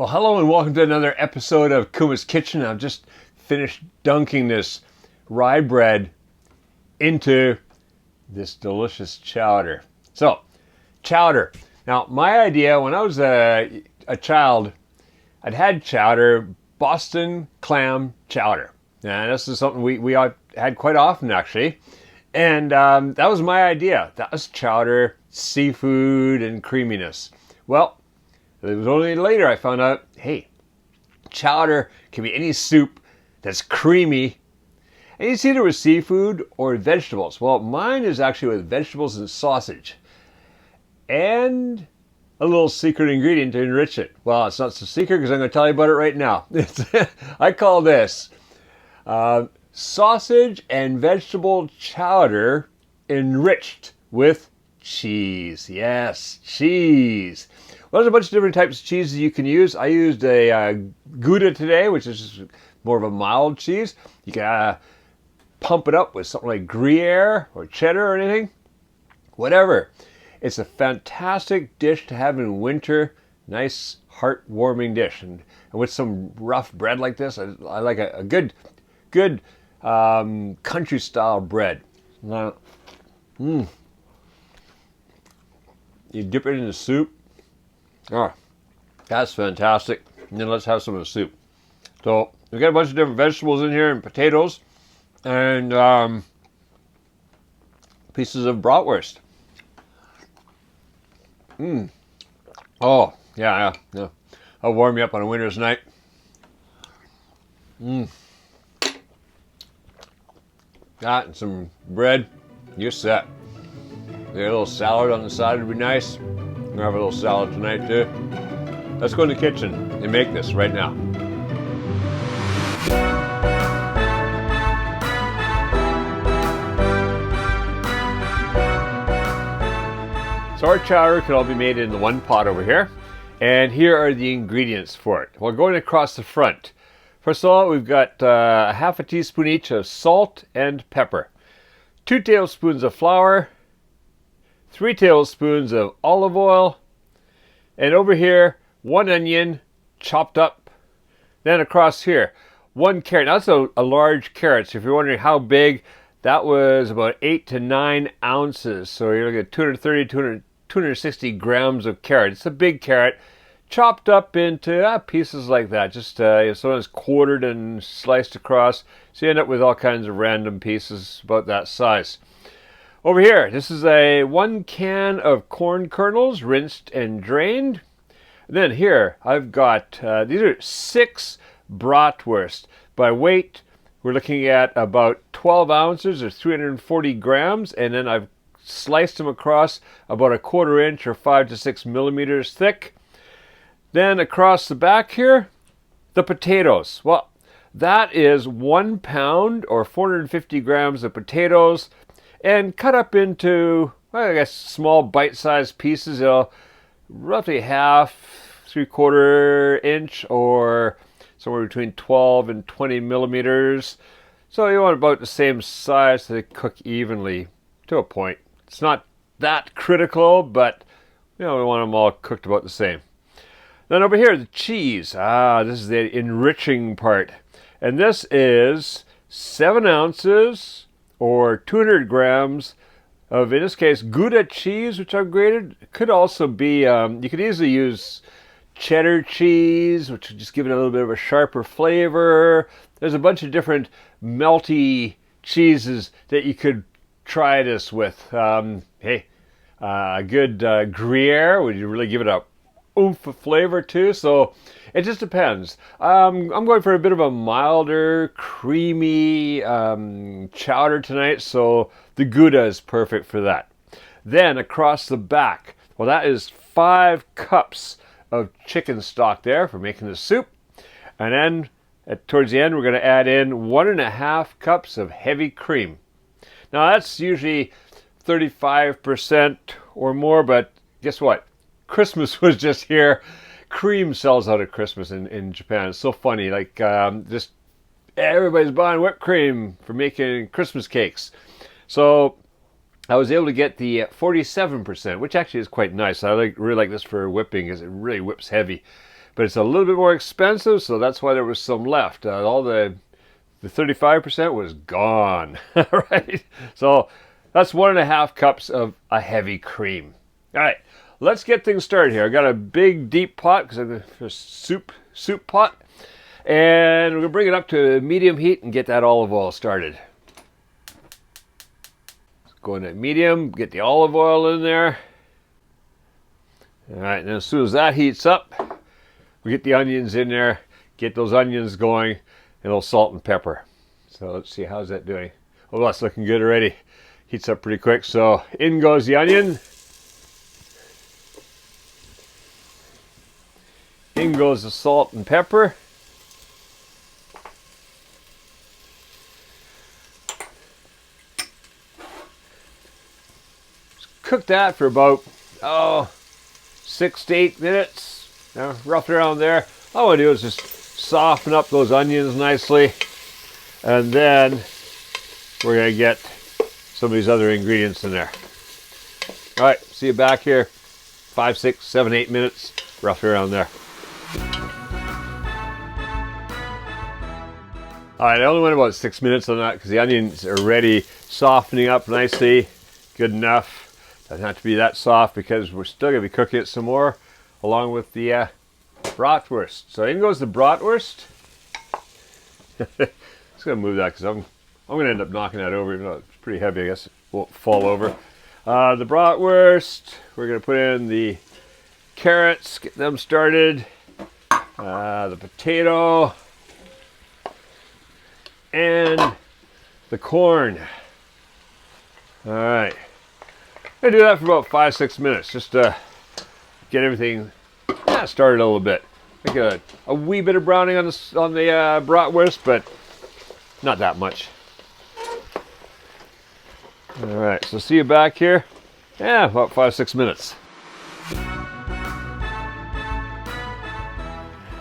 Well, hello and welcome to another episode of Kuma's Kitchen. I've just finished dunking this rye bread into this delicious chowder. So, chowder. Now, my idea when I was a child, I'd had chowder, Boston clam chowder. And this is something we had quite often, actually. And that was my idea. That was chowder, seafood, and creaminess. Well, it was only later I found out, hey, chowder can be any soup that's creamy. And it's either with seafood or vegetables. Well, mine is actually with vegetables and sausage. And a little secret ingredient to enrich it. Well, it's not so secret because I'm going to tell you about it right now. I call this sausage and vegetable chowder enriched with cheese. Yes, cheese. Well, there's a bunch of different types of cheeses you can use. I used a Gouda today, which is more of a mild cheese. You can pump it up with something like Gruyere or cheddar or anything. Whatever. It's a fantastic dish to have in winter. Nice, heart-warming dish. And with some rough bread like this, I like a good country-style bread. Now, you dip it in the soup. Oh, that's fantastic. And then let's have some of the soup. So we've got a bunch of different vegetables in here and potatoes and pieces of bratwurst. Oh, yeah. I'll warm you up on a winter's night. That and some bread. You're set. Get a little salad on the side would be nice. I'm gonna have a little salad tonight too. Let's go in the kitchen and make this right now. So our chowder can all be made in the one pot over here. And here are the ingredients for it. Well, going across the front. First of all, we've got half a teaspoon each of salt and pepper. 2 tablespoons of flour. 3 tablespoons of olive oil, and over here, 1 onion chopped up. Then across here, 1 carrot. Now, that's a large carrot, so if you're wondering how big, that was about 8 to 9 ounces. So you're looking at 260 grams of carrot. It's a big carrot, chopped up into pieces like that, just sometimes quartered and sliced across. So you end up with all kinds of random pieces about that size. Over here, this is 1 can of corn kernels, rinsed and drained. And then here, I've got, these are 6 bratwurst. By weight, we're looking at about 12 ounces or 340 grams. And then I've sliced them across about 1/4 inch or 5 to 6 millimeters thick. Then across the back here, the potatoes. Well, that is 1 pound or 450 grams of potatoes. And cut up into, well, I guess, small bite-sized pieces, roughly half, 3/4 inch, or somewhere between 12 and 20 millimeters. So you want about the same size so they cook evenly to a point. It's not that critical, but we want them all cooked about the same. Then over here, the cheese. This is the enriching part. And this is 7 ounces or 200 grams of, in this case, Gouda cheese, which I've grated. It could also be, you could easily use cheddar cheese, which would just give it a little bit of a sharper flavor. There's a bunch of different melty cheeses that you could try this with. A good Gruyere would really give it a oomph of flavor too. So it just depends. I'm going for a bit of a milder, creamy chowder tonight, so the Gouda is perfect for that. Then across the back, well, that is 5 cups of chicken stock there for making the soup. And then towards the end, we're going to add in 1.5 cups of heavy cream. Now that's usually 35% or more, but guess what? Christmas was just here. Cream sells out at Christmas in Japan. It's so funny. Like, just everybody's buying whipped cream for making Christmas cakes. So I was able to get the 47%, which actually is quite nice. I really like this for whipping because it really whips heavy. but it's a little bit more expensive, so that's why there was some left. All the 35% was gone, right? So that's 1.5 cups of a heavy cream. All right, let's get things started here. I got a big deep pot because I'm a soup pot, and we're gonna bring it up to medium heat and get that olive oil started. Go into medium, get the olive oil in there. All right, and as soon as that heats up, we get the onions in there, get those onions going, and a little salt and pepper. So let's see, how's that doing? Oh, that's looking good already. Heats up pretty quick. So in goes the onion. In goes the salt and pepper. Cook that for about 6 to 8 minutes, roughly around there. All I want to do is just soften up those onions nicely, and then we're going to get some of these other ingredients in there. All right, see you back here 5, 6, 7, 8 minutes, roughly around there. All right, I only went about 6 minutes on that because the onions are already softening up nicely. Good enough. Doesn't have to be that soft because we're still going to be cooking it some more along with the bratwurst. So in goes the bratwurst. Just going to move that because I'm going to end up knocking that over. Even though it's pretty heavy, I guess it won't fall over. The bratwurst, we're going to put in the carrots, get them started. The potato. And the corn. All right. I'm going to do that for about 5, 6 minutes just to get everything started a little bit. Make a wee bit of browning on the bratwurst, but not that much. All right, so see you back here. Yeah, about 5, 6 minutes.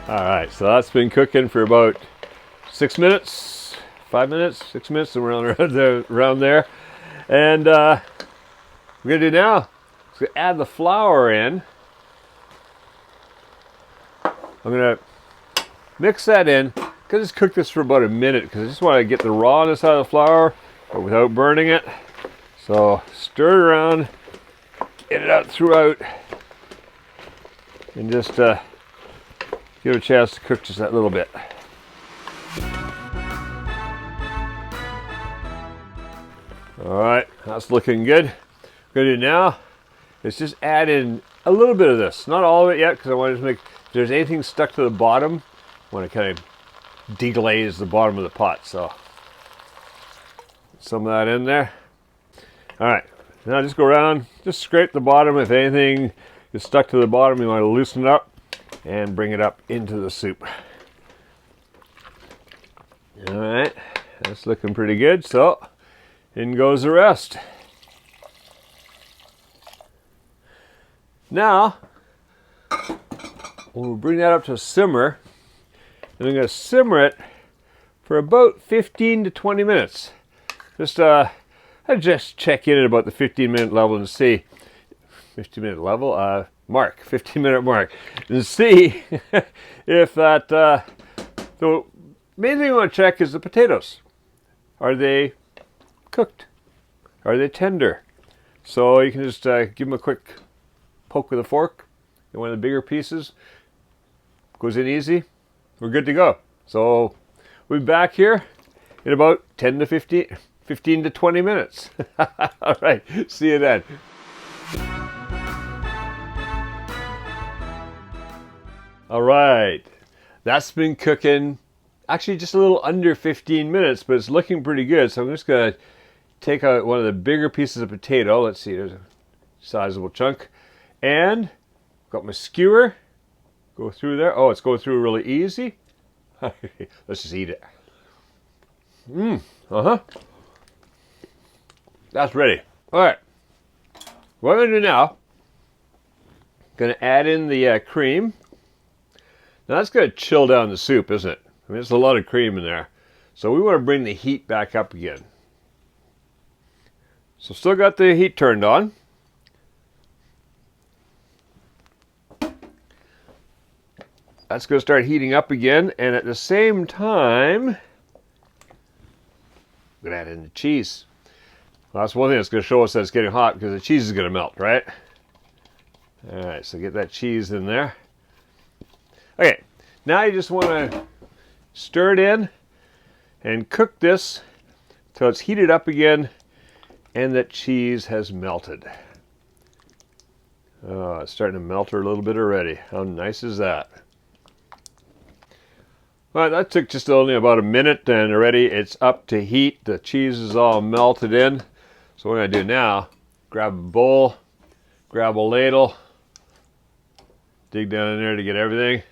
All right, so that's been cooking for about 6 minutes, 5 minutes, 6 minutes, and we're around there. And we're going to do now is add the flour in. I'm going to mix that in. I'm going to just cook this for about a minute because I just want to get the rawness out of the flour, but without burning it. So stir it around, get it out throughout, and just give it a chance to cook just that little bit. All right, that's looking good. What I'm going to do now is just add in a little bit of this. Not all of it yet because I want to make, if there's anything stuck to the bottom, I want to kind of deglaze the bottom of the pot. So some of that in there. All right, now just go around, just scrape the bottom. If anything is stuck to the bottom, you want to loosen it up and bring it up into the soup. All right, that's looking pretty good. So in goes the rest. Now, we'll bring that up to a simmer, and I'm going to simmer it for about 15 to 20 minutes. I'll just check in at about the 15-minute level and see, 15-minute level? 15-minute mark, and see if that, the main thing I want to check is the potatoes. Are they cooked? Are they tender? So you can just give them a quick poke with a fork in one of the bigger pieces. Goes in easy. We're good to go. So we'll be back here in about 10 to 15 to 20 minutes. All right, see you then. All right, that's been cooking actually just a little under 15 minutes, but it's looking pretty good. So I'm just gonna take out one of the bigger pieces of potato. Let's see, there's a sizable chunk. And got my skewer. Go through there. Oh, it's going through really easy. Let's just eat it. That's ready. All right. What I'm going to do now, going to add in the cream. Now that's going to chill down the soup, isn't it? I mean, there's a lot of cream in there. So we want to bring the heat back up again. So still got the heat turned on. that's going to start heating up again, and at the same time, I'm going to add in the cheese. Well, that's one thing that's going to show us that it's getting hot, because the cheese is going to melt, right? All right, so get that cheese in there. Okay, now you just want to stir it in and cook this till it's heated up again and that cheese has melted. Oh, it's starting to melt a little bit already. How nice is that? Well, that took just only about a minute, and already it's up to heat. The cheese is all melted in. So what I'm going to do now, grab a bowl, grab a ladle, dig down in there to get everything,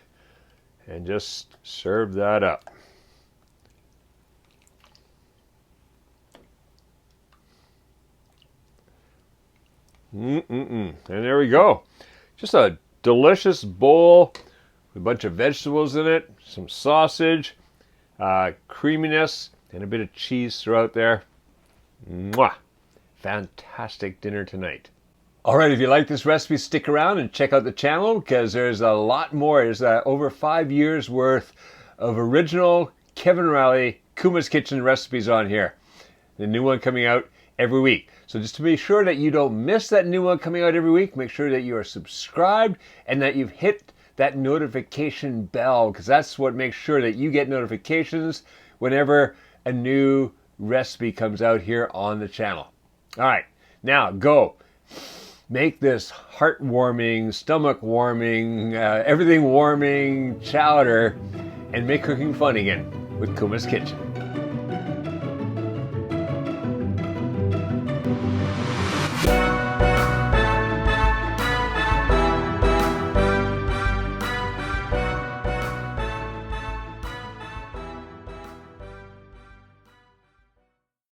and just serve that up. And there we go. Just a delicious bowl with a bunch of vegetables in it, some sausage, creaminess, and a bit of cheese throughout there. Mwah! Fantastic dinner tonight. Alright, if you like this recipe, stick around and check out the channel, because there's a lot more. There's over 5 years worth of original Kevin Riley Kuma's Kitchen recipes on here. The new one coming out every week. So just to be sure that you don't miss that new one coming out every week, make sure that you are subscribed and that you've hit that notification bell, because that's what makes sure that you get notifications whenever a new recipe comes out here on the channel. All right, now go make this heart-warming, stomach-warming, everything-warming chowder and make cooking fun again with Kuma's Kitchen.